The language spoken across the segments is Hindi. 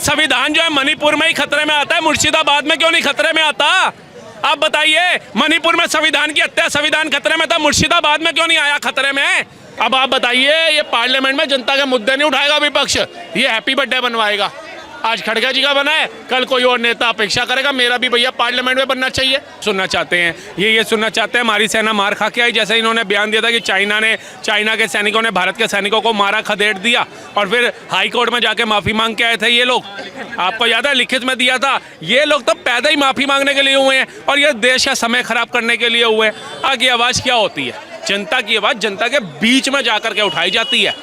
संविधान जो है मणिपुर में ही खतरे में आता है, मुर्शिदाबाद में क्यों नहीं खतरे में आता? आप बताइए, मणिपुर में संविधान की हत्या, संविधान खतरे में था, मुर्शिदाबाद में क्यों नहीं आया खतरे में? अब आप बताइए, ये पार्लियामेंट में जनता के मुद्दे नहीं उठाएगा विपक्ष, ये हैप्पी बर्थडे बनवाएगा। आज खड़गे जी का बना है, कल कोई और नेता अपेक्षा करेगा मेरा भी भैया पार्लियामेंट में बनना चाहिए। सुनना चाहते हैं ये सुनना चाहते हैं हमारी सेना मार खा के आई, जैसे इन्होंने बयान दिया था कि चाइना के सैनिकों ने भारत के सैनिकों को मारा, खदेड़ दिया और फिर हाई कोर्ट में जाके माफ़ी मांग के आए थे ये लोग। आपको याद है, लिखित में दिया था। ये लोग तो पैदा ही माफ़ी मांगने के लिए हुए हैं और ये देश का समय खराब करने के लिए हुए हैं। आगे आवाज़ क्या होती है? जनता की आवाज़ जनता के बीच में जा कर के उठाई जाती है।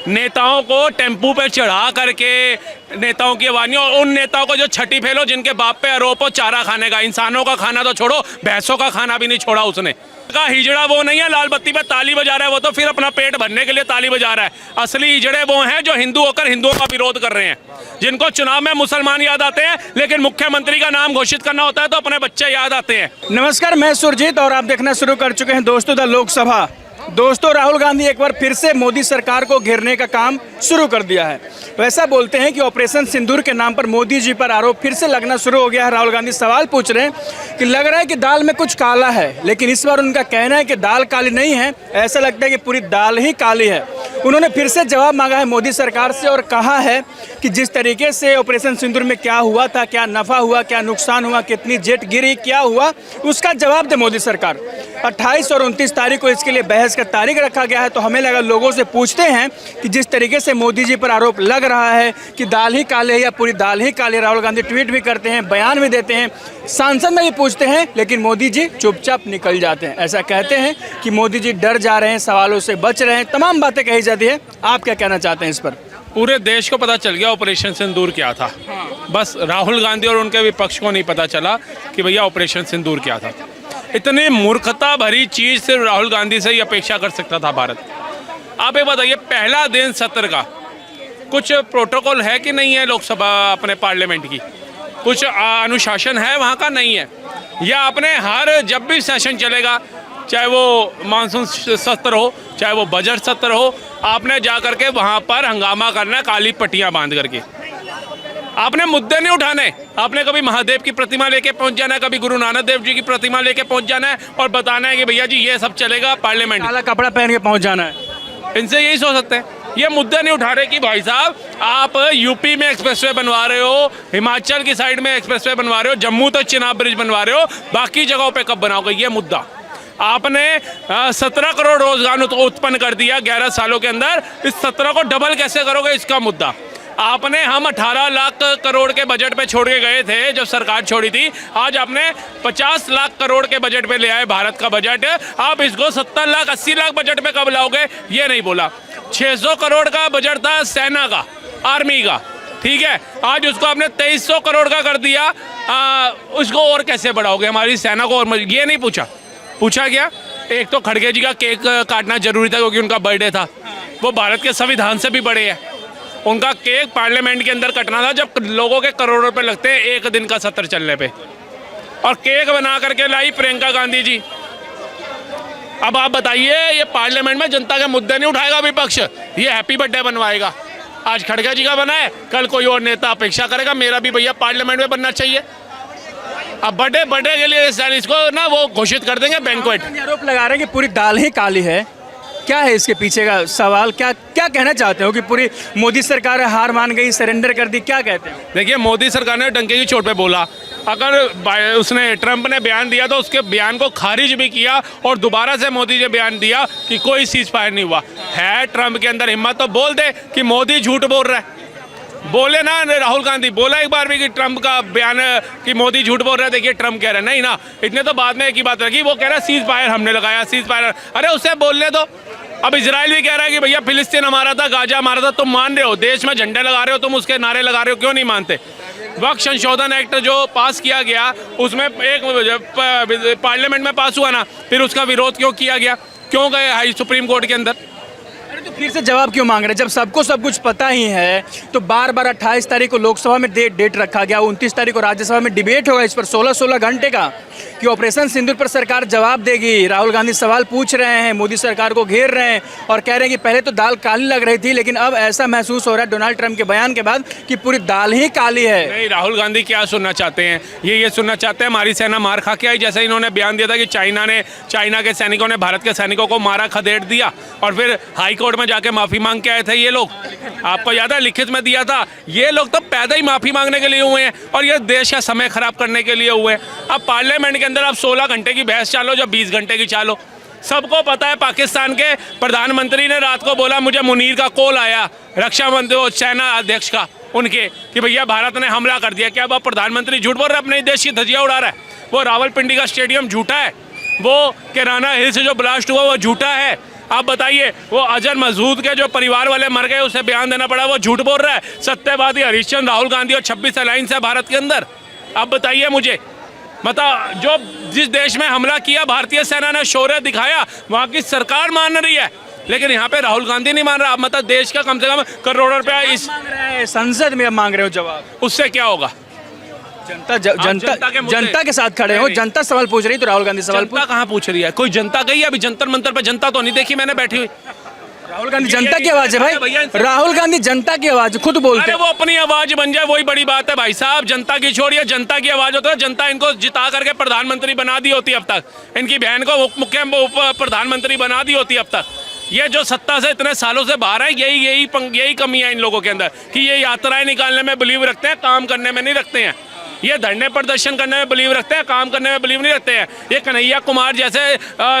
नेताओं को टेम्पू पे चढ़ा करके नेताओं की आवाज़, और उन नेताओं को जो छठी फेलो जिनके बाप पे आरोप हो चारा खाने का, इंसानों का खाना तो छोड़ो, भैंसों का खाना भी नहीं छोड़ा उसने। का हिजड़ा वो नहीं है लाल बत्ती पे ताली बजा रहा है, वो तो फिर अपना पेट भरने के लिए ताली बजा रहा है। असली हिजड़े वो हैं जो हिंदू होकर हिंदुओं का विरोध कर रहे हैं, जिनको चुनाव में मुसलमान याद आते हैं लेकिन मुख्यमंत्री का नाम घोषित करना होता है तो अपने बच्चे याद आते हैं। नमस्कार, मैं सुरजीत और आप देखना शुरू कर चुके हैं दोस्तों द लोकसभा। दोस्तों, राहुल गांधी एक बार फिर से मोदी सरकार को घेरने का काम शुरू कर दिया है। वैसा बोलते हैं कि ऑपरेशन सिंदूर के नाम पर मोदी जी पर आरोप फिर से लगना शुरू हो गया है। राहुल गांधी सवाल पूछ रहे हैं कि लग रहा है कि दाल में कुछ काला है, लेकिन इस बार उनका कहना है कि दाल काली नहीं है, ऐसा लगता है कि पूरी दाल ही काली है। उन्होंने फिर से जवाब मांगा है मोदी सरकार से और कहा है कि जिस तरीके से ऑपरेशन सिंदूर में क्या हुआ था, क्या नफ़ा हुआ, क्या नुकसान हुआ, कितनी जेट गिरी, क्या हुआ, उसका जवाब दे मोदी सरकार। 28 और 29 तारीख को इसके लिए बहस का तारीख रखा गया है। तो हमें लगा लोगों से पूछते हैं कि जिस तरीके से मोदी जी पर आरोप लग रहा है कि दाल ही काले है या पूरी दाल ही काले, राहुल गांधी ट्वीट भी करते हैं, बयान भी देते हैं, सांसद में भी पूछते हैं, लेकिन मोदी जी चुपचाप निकल जाते हैं। ऐसा कहते हैं कि मोदी जी डर जा रहे हैं, सवालों से बच रहे हैं, तमाम बातें कही जाती है। आप क्या कहना चाहते हैं इस पर? पूरे देश को पता चल गया ऑपरेशन सिंदूर क्या था। बस राहुल गांधी और उनके विपक्ष को नहीं पता चला कि भैया ऑपरेशन सिंदूर क्या था। इतनी मूर्खता भरी चीज़ सिर्फ राहुल गांधी से ही अपेक्षा कर सकता था भारत। आप ये बताइए, पहला दिन सत्र का कुछ प्रोटोकॉल है कि नहीं है? लोकसभा अपने पार्लियामेंट की कुछ अनुशासन है वहाँ का? नहीं है। या अपने हर जब भी सेशन चलेगा, चाहे वो मानसून सत्र हो, चाहे वो बजट सत्र हो, आपने जा करके वहाँ पर हंगामा करना है काली पट्टियाँ बांध करके। आपने मुद्दे नहीं उठाने। आपने कभी महादेव की प्रतिमा लेके पहुंच जाना है, कभी गुरु नानक देव जी की प्रतिमा लेके पहुंच जाना है और बताना है कि भैया जी ये सब चलेगा पार्लियामेंट, काला कपड़ा पहन के पहुंच जाना है। इनसे यही सोच सकते हैं। ये मुद्दे नहीं उठा रहे कि भाई साहब आप यूपी में एक्सप्रेसवे बनवा रहे हो, हिमाचल की साइड में एक्सप्रेसवे बनवा रहे हो, जम्मू तक चिनाब ब्रिज बनवा रहे हो, बाकी जगहों पे कब बनाओगे? ये मुद्दा। आपने 17 करोड़ रोजगार उत्पन्न कर दिया 11 सालों के अंदर, इस 17 को डबल कैसे करोगे? इसका मुद्दा। आपने हम 18 लाख करोड़ के बजट पे छोड़ के गए थे जब सरकार छोड़ी थी, आज आपने 50 लाख करोड़ के बजट पे ले आए भारत का बजट। आप इसको 70 लाख 80 लाख बजट पे कब लाओगे? ये नहीं बोला। 600 करोड़ का बजट था सेना का, आर्मी का, ठीक है, आज उसको आपने 2300 करोड़ का कर दिया। उसको और कैसे बढ़ाओगे हमारी सेना को? और ये नहीं पूछा क्या? एक तो खड़गे जी का केक काटना जरूरी था क्योंकि उनका बर्थडे था, वो भारत के संविधान से भी बड़े हैं। उनका केक पार्लियामेंट के अंदर कटना था जब लोगों के करोड़ों रुपए लगते हैं एक दिन का सत्र चलने पे, और केक बना करके लाई प्रियंका गांधी जी। अब आप बताइए, ये पार्लियामेंट में जनता के मुद्दे नहीं उठाएगा विपक्ष, ये हैप्पी बर्थडे बनवाएगा। आज खड़गे जी का बना है, कल कोई और नेता अपेक्षा करेगा मेरा भी भैया पार्लियामेंट में बनना चाहिए। अब बर्थडे के लिए इसको ना वो घोषित कर देंगे बैंक्वेट। आरोप लगा रहे हैं कि पूरी दाल ही काली है, क्या है इसके पीछे का सवाल? क्या कहना चाहते हो कि पूरी मोदी सरकार हार मान गई, सरेंडर कर दी, क्या कहते हैं? देखिए, मोदी सरकार ने डंके की चोट पे बोला। अगर उसने ट्रंप ने बयान दिया तो उसके बयान को खारिज भी किया और दोबारा से मोदी ने बयान दिया कि कोई सीज फायर नहीं हुआ है। ट्रंप के अंदर हिम्मत तो बोल दे कि मोदी झूठ बोल रहा है, बोले ना। राहुल गांधी बोला एक बार भी कि ट्रंप का बयान कि मोदी झूठ बोल रहा है। देखिए, ट्रंप कह रहा है नहीं ना, इतने तो बाद में एक ही बात रखी, वो कह रहा है सीज फायर हमने लगाया, सीज फायर। अरे उसे बोलने दो। अब इजराइल भी कह रहा है कि भैया फिलिस्तीन हमारा था, गाजा हमारा था। तुम मान रहे हो, देश में झंडे लगा रहे हो, तुम उसके नारे लगा रहे हो, क्यों नहीं मानते? वक्त संशोधन एक्ट जो पास किया गया, उसमें एक पार्लियामेंट में पास हुआ ना, फिर उसका विरोध क्यों किया गया? क्यों गए हाई सुप्रीम कोर्ट के अंदर? तो फिर से जवाब क्यों मांग रहे हैं? जब सबको सब कुछ पता ही है तो बार बार 28 तारीख को लोकसभा में डेट रखा गया, 29 तारीख को राज्यसभा में डिबेट होगा इस पर 16-16 घंटे का कि ऑपरेशन सिंदूर पर सरकार जवाब देगी। राहुल गांधी सवाल पूछ रहे हैं, मोदी सरकार को घेर रहे हैं और कह रहे हैं कि पहले तो दाल काली लग रही थी, लेकिन अब ऐसा महसूस हो रहा है डोनाल्ड ट्रंप के बयान के बाद कि पूरी दाल ही काली है। नहीं, राहुल गांधी क्या सुनना चाहते हैं? ये सुनना चाहते हैं हमारी सेना मार खा के आई, जैसे इन्होंने बयान दिया था कि चाइना के सैनिकों ने भारत के सैनिकों को मारा, खदेड़ दिया और फिर हाई कोर्ट में जाके माफी मांग के आए थे ये लोग। आपको याद है, लिखित में दिया था। ये लोग तो पैदा ही माफी मांगने के लिए हुए हैं और ये देश का समय खराब करने के लिए हुए हैं। अब पार्लियामेंट के अंदर आप 16 घंटे की बहस चालो, जब 20 घंटे की चालो। सबको पता है, पाकिस्तान के प्रधानमंत्री ने रात को बोला, मुझे मुनीर का कॉल आया, रक्षा मंत्री सेना अध्यक्ष का, उनके, कि भैया भारत ने हमला कर दिया। क्या अब प्रधानमंत्री झूठ बोल रहा है? अपने देश की धज्जियां उड़ा रहा है। वो रावलपिंडी का स्टेडियम झूठा है, वो किराना हिल से जो ब्लास्ट हुआ वो झूठा है। आप बताइए, वो अजहर मसूद के जो परिवार वाले मर गए उसे बयान देना पड़ा, वो झूठ बोल रहा है। सत्यवादी हरीशचंद्र, राहुल गांधी और 26 अलायंस है भारत के अंदर। आप बताइए मुझे, जो जिस देश में हमला किया भारतीय सेना ने शौर्य दिखाया, वहाँ की सरकार मान रही है, लेकिन यहाँ पे राहुल गांधी नहीं मान रहा। आप मतलब देश का कम से कम करोड़ों रुपया इस मांग रहे हैं, संसद में मांग रहे हो जवाब, उससे क्या होगा? जनता के साथ खड़े हो, जनता सवाल पूछ रही तो राहुल गांधी सवाल जनता कहाँ पूछ रही है? कोई जनता गई है अभी जंतर मंतर पे? जनता तो नहीं देखी मैंने बैठी हुई। राहुल गांधी जनता की आवाज है भाई, राहुल गांधी जनता की आवाज खुद बोलते हैं। वो अपनी आवाज बन जाए वही बड़ी बात है भाई साहब। जनता की छोड़िए, जनता की आवाज होता है। जनता इनको जिता करके प्रधानमंत्री बना दी होती अब तक, इनकी बहन को मुख्य प्रधानमंत्री बना दी होती अब तक। ये जो सत्ता से इतने सालों से बाहर है, यही कमी है इन लोगों के अंदर कि ये यात्राएं निकालने में बिलीव रखते हैं, काम करने में नहीं रखते हैं। ये धरने प्रदर्शन करने में बिलीव रखते हैं, काम करने में बिलीव नहीं रखते हैं। ये कन्हैया कुमार जैसे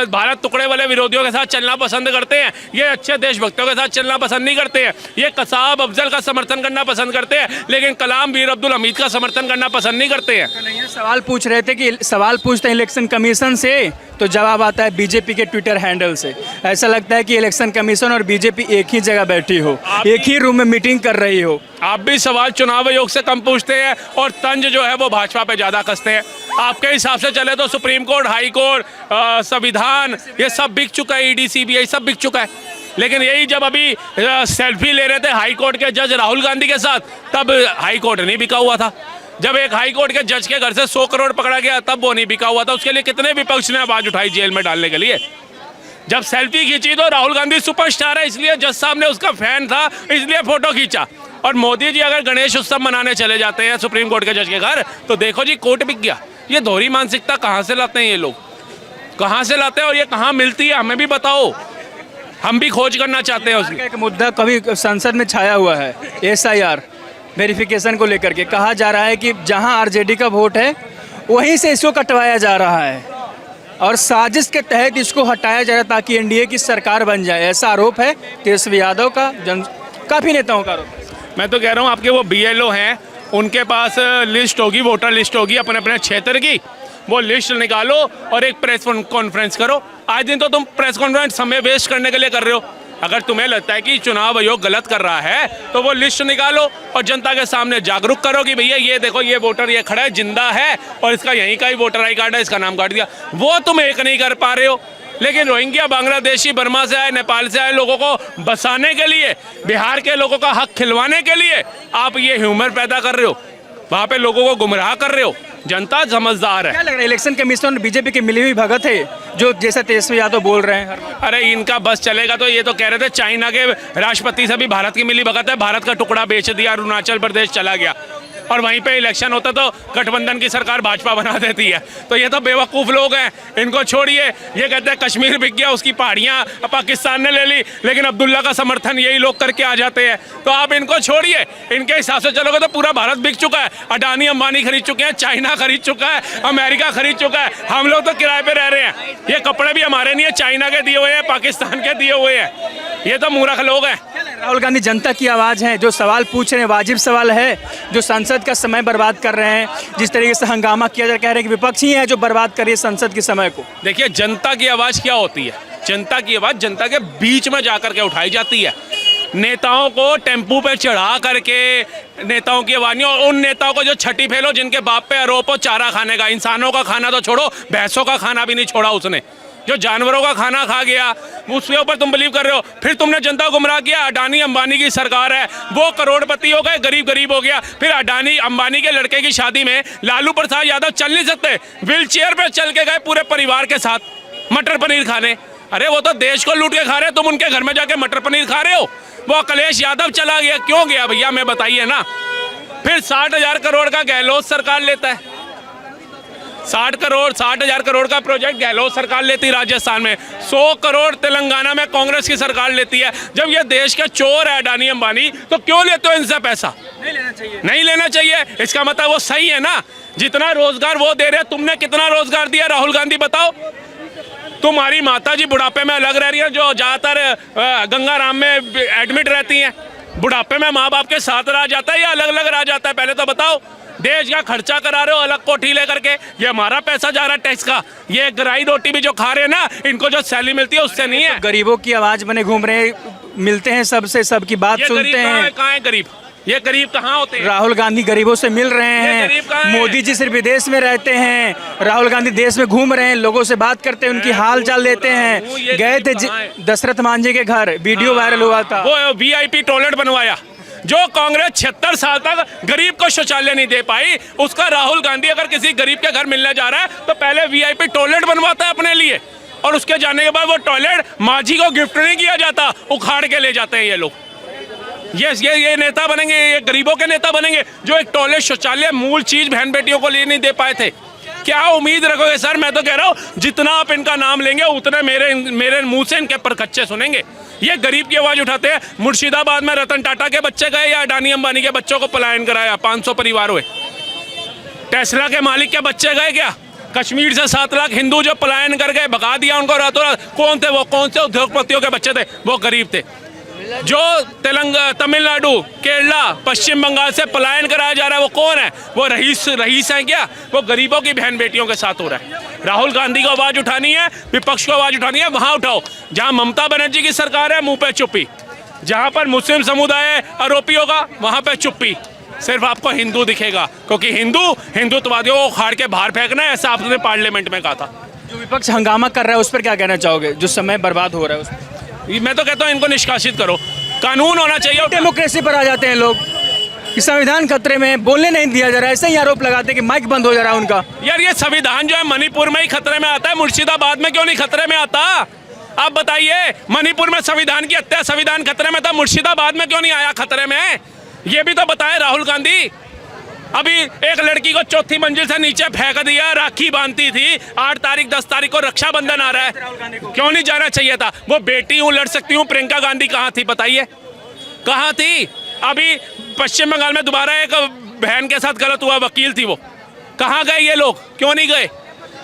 भारत टुकड़े वाले विरोधियों के साथ चलना पसंद करते हैं, ये अच्छे देशभक्तों के साथ चलना पसंद नहीं करते हैं। ये कसाब अफजल का समर्थन करना पसंद करते हैं, लेकिन कलाम वीर अब्दुल हमीद का समर्थन करना पसंद नहीं करते हैं। कन्हैया सवाल पूछ रहे थे कि सवाल पूछते हैं इलेक्शन कमीशन से, तो जवाब आता है बीजेपी के ट्विटर हैंडल से। ऐसा लगता है कि इलेक्शन कमीशन और बीजेपी एक ही जगह बैठी हो, एक ही रूम में मीटिंग कर रही हो। आप भी सवाल चुनाव आयोग से कम पूछते हैं और तंज जो है वो भाजपा पे ज्यादा कसते हैं। आपके हिसाब से चले तो सुप्रीम कोर्ट, हाई कोर्ट, संविधान, ये सब बिक चुका है। ईडी, सीबीआई सब बिक चुका है। लेकिन यही जब अभी सेल्फी ले रहे थे हाई कोर्ट के जज राहुल गांधी के साथ, तब हाई कोर्ट नहीं बिका हुआ था। जब एक हाई कोर्ट के जज के घर से 100 करोड़ पकड़ा गया, तब वो नहीं बिका हुआ था। उसके लिए कितने विपक्ष ने आवाज उठाई जेल में डालने के लिए। जब सेल्फी खींची तो राहुल गांधी सुपरस्टार है, इसलिए जज साहब ने उसका फैन था, इसलिए फोटो खींचा। और मोदी जी अगर गणेश उत्सव मनाने चले जाते हैं सुप्रीम कोर्ट के जज के घर, तो देखो जी कोर्ट बिक गया। ये दोहरी मानसिकता कहाँ से लाते हैं ये लोग? कहाँ से लाते हैं और ये कहाँ मिलती है? हमें भी बताओ, हम भी खोज करना चाहते हैं उसकी। एक मुद्दा कभी संसद में छाया हुआ है, SIR वेरिफिकेशन को लेकर के। कहा जा रहा है कि जहां आरजेडी का वोट है वहीं से इसको कटवाया जा रहा है और साजिश के तहत इसको हटाया जा रहा है ताकि एनडीए की सरकार बन जाए। ऐसा आरोप है तेजस्वी यादव का, काफ़ी नेताओं का आरोप। मैं तो कह रहा हूँ आपके वो BLO हैं, उनके पास लिस्ट होगी, वोटर लिस्ट होगी अपने अपने क्षेत्र की। वो लिस्ट निकालो और एक प्रेस कॉन्फ्रेंस करो। आज दिन तो तुम प्रेस कॉन्फ्रेंस समय वेस्ट करने के लिए कर रहे हो। अगर तुम्हें लगता है कि चुनाव आयोग गलत कर रहा है तो वो लिस्ट निकालो और जनता के सामने जागरूक करो कि भैया ये देखो, ये वोटर ये खड़ा है, जिंदा है और इसका यहीं का ही वोटर आई कार्ड है, इसका नाम काट दिया। वो तुम एक नहीं कर पा रहे हो। लेकिन रोहिंग्या, बांग्लादेशी, बर्मा से आए, नेपाल से आए लोगों को बसाने के लिए, बिहार के लोगों का हक खिलवाने के लिए आप ये ह्यूमर पैदा कर रहे हो, वहाँ पे लोगों को गुमराह कर रहे हो। जनता समझदार है। क्या लग रहा है इलेक्शन कमीशन और बीजेपी की मिली हुई भगत है, जो जैसा तेजस्वी यादव बोल रहे हैं? अरे इनका बस चलेगा तो ये तो कह रहे थे चाइना के राष्ट्रपति से भी भारत की मिली भगत है, भारत का टुकड़ा बेच दिया, अरुणाचल प्रदेश चला गया और वहीं पे इलेक्शन होता तो गठबंधन की सरकार भाजपा बना देती है। तो ये तो बेवकूफ़ लोग हैं, इनको छोड़िए। ये कहते हैं कश्मीर बिक गया, उसकी पहाड़ियाँ पाकिस्तान ने ले ली, लेकिन अब्दुल्ला का समर्थन यही लोग करके आ जाते हैं। तो आप इनको छोड़िए, इनके हिसाब से चलोगे तो पूरा भारत बिक चुका है। अडानी अंबानी खरीद चुके हैं, चाइना खरीद चुका है, अमेरिका खरीद चुका है, हम लोग तो किराए पे रह रहे हैं। ये कपड़े भी हमारे नहीं है, चाइना के दिए हुए हैं, पाकिस्तान के दिए हुए हैं। ये तो मूर्ख लोग हैं। राहुल गांधी जनता की आवाज़ है, जो सवाल पूछ रहे हैं वाजिब सवाल है, जो संसद का समय बर्बाद कर रहे हैं, जिस तरीके से हंगामा किया जा रहा है, कह रहे हैं कि विपक्ष ही है जो बर्बाद कर रही है संसद के समय को। देखिए, जनता की आवाज़ क्या होती है? जनता की आवाज़ जनता के बीच में जाकर के उठाई जाती है। नेताओं को टेम्पू पे चढ़ा करके नेताओं की आवाज़ नहीं, और उन नेताओं को जो छठी फेलो जिनके बाप पे आरोप हो चारा खाने का। इंसानों का खाना तो छोड़ो, भैंसों का खाना भी नहीं छोड़ा उसने। जो जानवरों का खाना खा गया, उसके ऊपर तुम बिलीव कर रहे हो। फिर तुमने जनता को गुमराह किया, अडानी अंबानी की सरकार है, वो करोड़पति हो गए, गरीब गरीब हो गया। फिर अडानी अंबानी के लड़के की शादी में लालू प्रसाद यादव चल नहीं सकते, व्हील चेयर पर चल के गए पूरे परिवार के साथ मटर पनीर खाने। अरे वो तो देश को लूट के खा रहे, तुम उनके घर में जाके मटर पनीर खा रहे हो। वो अखिलेश यादव चला गया, क्यों गया भैया, मैं बताइए ना। फिर 60,000 करोड़ का गहलोत सरकार लेता है, 60,000 करोड़ का प्रोजेक्ट गहलोत सरकार लेती है राजस्थान में, 100 करोड़ तेलंगाना में कांग्रेस की सरकार लेती है। जब ये देश के चोर है अडानी अंबानी, तो क्यों लेते हो इनसे पैसा? नहीं लेना चाहिए। इसका मतलब वो सही है ना, जितना रोजगार वो दे रहे, तुमने कितना रोजगार दिया राहुल गांधी बताओ? तुम्हारी माता जी बुढ़ापे में अलग रह रही है, जो ज्यादातर गंगाराम में एडमिट रहती हैं। बुढ़ापे में माँ बाप के साथ रह जाता है या अलग अलग रह जाता है, पहले तो बताओ। देश का खर्चा करा रहे हो अलग कोठी लेकर के, ये हमारा पैसा जा रहा है टैक्स का। ये गराई रोटी भी जो खा रहे हैं ना, इनको जो सैलरी मिलती है उससे नहीं है। गरीबों की आवाज बने घूम रहे हैं, मिलते हैं सबसे, सबकी बात सुनते हैं। कहाँ है गरीब? ये गरीब कहाँ होते हैं? राहुल गांधी गरीबों से मिल रहे हैं, मोदी जी सिर्फ विदेश में रहते हैं, राहुल गांधी देश में घूम रहे हैं, लोगों से बात करते हैं, उनकी हाल चाल लेते हैं। गए थे दशरथ मांझी के घर, वीडियो वायरल हुआ था, वो वीआईपी टॉयलेट बनवाया। जो कांग्रेस 76 साल तक गरीब को शौचालय नहीं दे पाई, उसका राहुल गांधी अगर किसी गरीब के घर मिलने जा रहा है तो पहले वीआईपी टॉयलेट बनवाता है अपने लिए, और उसके जाने के बाद वो टॉयलेट मांझी को गिफ्ट नहीं किया जाता, उखाड़ के ले जाते हैं ये लोग। ये नेता बनेंगे, ये गरीबों के नेता बनेंगे जो एक टॉयलेट शौचालय मूल चीज बहन बेटियों को लिए नहीं दे पाए थे। क्या उम्मीद रखोगे सर? मैं तो कह रहा हूँ जितना आप इनका नाम लेंगे उतने मेरे मुंह से इनके परकच्चे सुनेंगे। ये गरीब की आवाज उठाते हैं। मुर्शिदाबाद में रतन टाटा के बच्चे गए या अडानी अंबानी के बच्चों को पलायन कराया, 500 परिवार हुए। टेस्ला के मालिक के बच्चे गए क्या? कश्मीर से 7 लाख हिंदू जो पलायन कर गए, भगा दिया उनको रातों रात। कौन थे वो? कौन से उद्योगपतियों के बच्चे थे? वो गरीब थे। जो तमिलनाडु, केरला, पश्चिम बंगाल से पलायन कराया जा रहा है, वो कौन है? वो रईस हैं क्या? वो गरीबों की बहन बेटियों के साथ हो रहा है। राहुल गांधी को आवाज उठानी है, विपक्ष को आवाज उठानी है, वहां उठाओ। जहां ममता बनर्जी की सरकार है, मुंह पे चुप्पी। जहां पर मुस्लिम समुदाय आरोपी होगा, वहां पे चुप्पी। सिर्फ आपको हिंदू दिखेगा, क्योंकि हिंदुत्ववादियों को उखाड़ के बाहर फेंकना है, ऐसा आपने पार्लियामेंट में कहा था। जो विपक्ष हंगामा कर रहा है उस पर क्या कहना चाहोगे, जो समय बर्बाद हो रहा है उस पर? मैं तो कहता हूँ इनको निष्कासित करो, कानून होना चाहिए। डेमोक्रेसी पर आ जाते हैं लोग कि संविधान खतरे में, बोलने नहीं दिया जा रहा है, ऐसे ही आरोप लगाते हैं कि माइक बंद हो जा रहा है उनका। यार ये संविधान जो है मणिपुर में ही खतरे में आता है, मुर्शिदाबाद में क्यों नहीं खतरे में आता? आप बताइए, मणिपुर में संविधान की हत्या, संविधान खतरे में था, मुर्शिदाबाद में क्यों नहीं आया खतरे में? ये भी तो बताए राहुल गांधी। अभी एक लड़की को 4थी मंजिल से नीचे फेंक दिया, राखी बांधती थी। 8 तारीख 10 तारीख को रक्षाबंधन आ रहा है, क्यों नहीं जाना चाहिए था? वो बेटी हूँ, लड़ सकती हूँ, प्रियंका गांधी कहाँ थी बताइए, कहाँ थी? अभी पश्चिम बंगाल में दोबारा एक बहन के साथ गलत हुआ, वकील थी वो, कहाँ गए ये लोग? क्यों नहीं गए?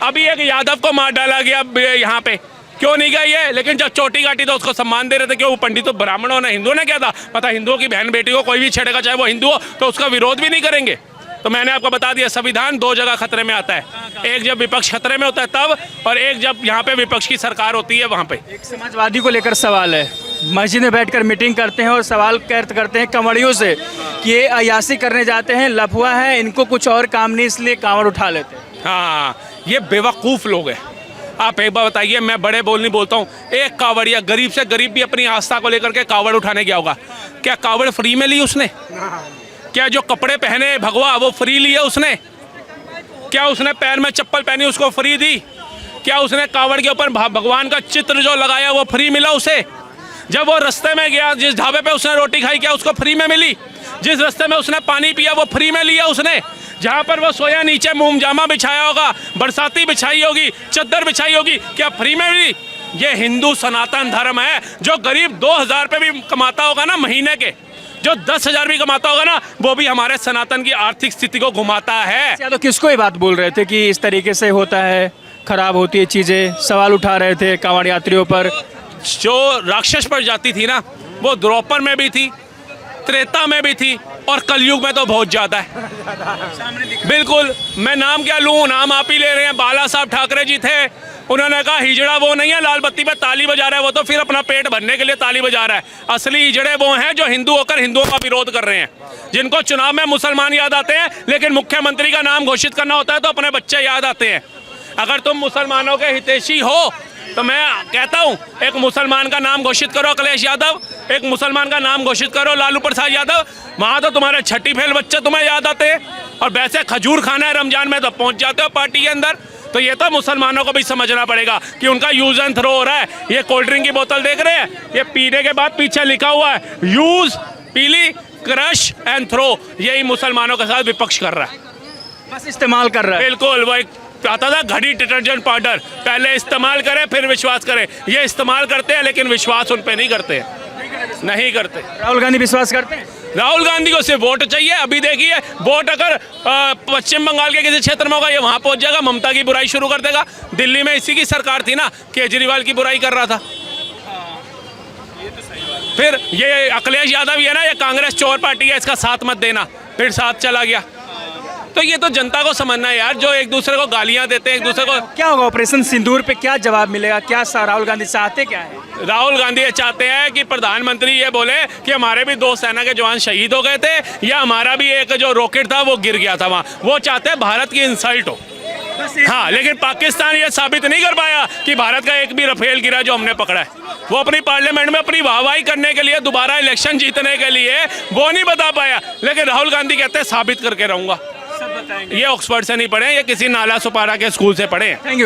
अभी एक यादव को मार डाला गया यहाँ पे, क्यों नहीं गए ये? लेकिन जब चोटी काटी तो उसको सम्मान दे रहे थे। क्यों? वो पंडित तो ब्राह्मणों ने, हिंदुओं ने क्या था पता? हिंदुओं की बहन बेटी को कोई भी छेड़ेगा, चाहे वो हिंदू हो, तो उसका विरोध भी नहीं करेंगे। तो मैंने आपको बता दिया, संविधान 2 जगह खतरे में आता है, एक जब विपक्ष खतरे में होता है तब, और एक जब यहाँ पे विपक्ष की सरकार होती है वहाँ पे। एक समाजवादी को लेकर सवाल है, मस्जिद में बैठकर मीटिंग करते हैं और सवाल करते हैं कंवड़ियों से कि ये अयासी करने जाते हैं, लफुआ है, इनको कुछ और काम नहीं, इसलिए कांवड़ उठा लेते हैं। हाँ, ये बेवकूफ़ लोग हैं। आप एक बार बताइए, मैं बड़े बोल नहीं बोलता हूँ, एक कांवड़िया गरीब से गरीब भी अपनी आस्था को लेकर के कांवड़ उठाने गया होगा। क्या कांवड़ फ्री में ली उसने? क्या जो कपड़े पहने भगवा वो फ्री लिए उसने? क्या उसने पैर में चप्पल पहनी उसको फ्री दी? क्या उसने कांवड़ के ऊपर भगवान का चित्र जो लगाया वो फ्री मिला उसे? जब वो रास्ते में गया, जिस ढाबे पे उसने रोटी खाई, क्या उसको फ्री में मिली? जिस रास्ते में उसने पानी पिया वो फ्री में लिया उसने? जहाँ पर वो सोया, नीचे मोमजामा बिछाया होगा, बरसाती बिछाई होगी, चद्दर बिछाई होगी, क्या फ्री में मिली? ये हिंदू सनातन धर्म है। जो गरीब 2000 रुपये भी कमाता होगा ना महीने के, जो 10,000 भी कमाता होगा ना, वो भी हमारे सनातन की आर्थिक स्थिति को घुमाता है। तो किसको ये बात बोल रहे थे कि इस तरीके से होता है, खराब होती है चीजें, सवाल उठा रहे थे कांवड़ यात्रियों पर? जो राक्षस पर जाती थी ना, वो द्रौपद में भी थी, त्रेता में भी थी, और कलयुग में तो बहुत ज्यादा है। बिल्कुल, मैं नाम क्या लूं, नाम आप ही ले रहे हैं। बाला साहब ठाकरे जी थे, उन्होंने कहा हिजड़ा वो नहीं है लाल बत्ती पे ताली बजा रहा है, वो तो फिर अपना पेट भरने के लिए ताली बजा रहा है। असली हिजड़े वो हैं जो हिंदू होकर हिंदुओं का विरोध कर रहे हैं, जिनको चुनाव में मुसलमान याद आते हैं, लेकिन मुख्यमंत्री का नाम घोषित करना होता है तो अपने बच्चे याद आते हैं। अगर तुम मुसलमानों के हितैषी हो तो मैं कहता हूँ एक मुसलमान का नाम घोषित करो अखिलेश यादव, एक मुसलमान का नाम घोषित करो लालू प्रसाद यादव, वहाँ तो तुम्हारे छठी फेल बच्चे तुम्हें याद आते हैं, और वैसे खजूर खाना है रमजान में तो पहुँच जाते हो पार्टी के अंदर। तो ये तो मुसलमानों को भी समझना पड़ेगा कि उनका यूज एंड थ्रो हो रहा है। ये कोल्ड ड्रिंक की बोतल देख रहे हैं, ये पीने के बाद पीछे लिखा हुआ है यूज, पीली, क्रश एंड थ्रो, यही मुसलमानों के साथ विपक्ष कर रहा है। बस इस्तेमाल कर रहा है। बिल्कुल, वो एक आता था घड़ी डिटर्जेंट पाउडर, पहले इस्तेमाल करें फिर विश्वास करें। ये इस्तेमाल करते हैं लेकिन विश्वास उन पे नहीं करते, नहीं करते। राहुल गांधी विश्वास करते हैं? राहुल गांधी को सिर्फ वोट चाहिए। अभी देखिए वोट अगर पश्चिम बंगाल के किसी क्षेत्र में होगा ये वहां पहुंच जाएगा, ममता की बुराई शुरू कर देगा। दिल्ली में इसी की सरकार थी ना, केजरीवाल की बुराई कर रहा था। फिर ये अखिलेश यादव ही है ना, ये कांग्रेस चोर पार्टी है, इसका साथ मत देना, फिर साथ चला गया। तो ये तो जनता को समझना है यार, जो एक दूसरे को गालियां देते हैं एक दूसरे को। क्या होगा ऑपरेशन सिंदूर पे, क्या जवाब मिलेगा? क्या राहुल गांधी चाहते क्या है? राहुल गांधी ये चाहते हैं कि प्रधानमंत्री ये बोले कि हमारे भी 2 सेना के जवान शहीद हो गए थे, या हमारा भी एक जो रॉकेट था वो गिर गया था वहाँ। वो चाहते हैं भारत की इंसल्ट हो। हाँ, लेकिन पाकिस्तान ये साबित नहीं कर पाया कि भारत का एक भी रफेल गिरा जो हमने पकड़ा है। वो अपनी पार्लियामेंट में अपनी वाहवाही करने के लिए, दोबारा इलेक्शन जीतने के लिए वो नहीं बता पाया, लेकिन राहुल गांधी कहते हैं साबित करके रहूंगा। ये ऑक्सफोर्ड से नहीं पढ़े, ये किसी नाला सुपारा के स्कूल से पढ़े। Thank you.